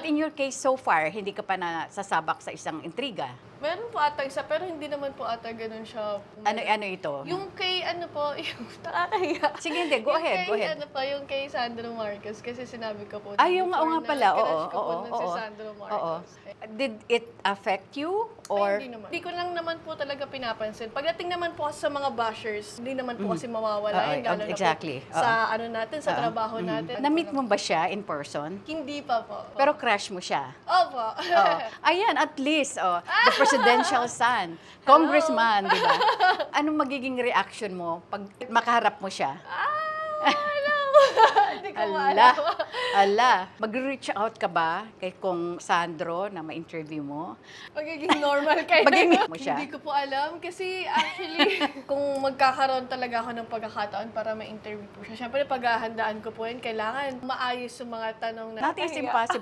in your case so far, hindi ka pa nasasabak sa isang intriga. Meron po ata isa, pero hindi naman po ata ganun siya. Ano ito? Yung kay ano po, yung nakakahiya. Sige, hindi. Go ahead, go ahead. Ano po, yung kay Sandro Marcos, kasi sinabi ko po. Ay, yung before nga na pala, oo, crush ko po oo, nun si oo. Sandro Oo. Marcos. Did it affect you? Or Ay, hindi naman. Hindi ko lang naman po talaga pinapansin. Pagdating naman po kasi sa mga bashers, hindi naman po kasi mawawala yun. Lalo exactly. na po sa ano natin, sa trabaho natin. na-meet mo ba siya in person? Hindi pa po. Pero crush mo siya? Opo. Oo. Ayan, at least, the presidential son, congressman, di ba? Anong magiging reaction mo pag makaharap mo siya? Hindi ko Ala, maalam. ala. Mag-reach out ka ba kay Kong Sandro na ma-interview mo? Magiging normal kayo. Magiging mo siya? Hindi ko po alam kasi actually, kung magkakaroon talaga ako ng pagkakataon para ma-interview po siya, syempre paghahandaan ko po yun, kailangan maayos yung mga tanong na. Nothing is impossible.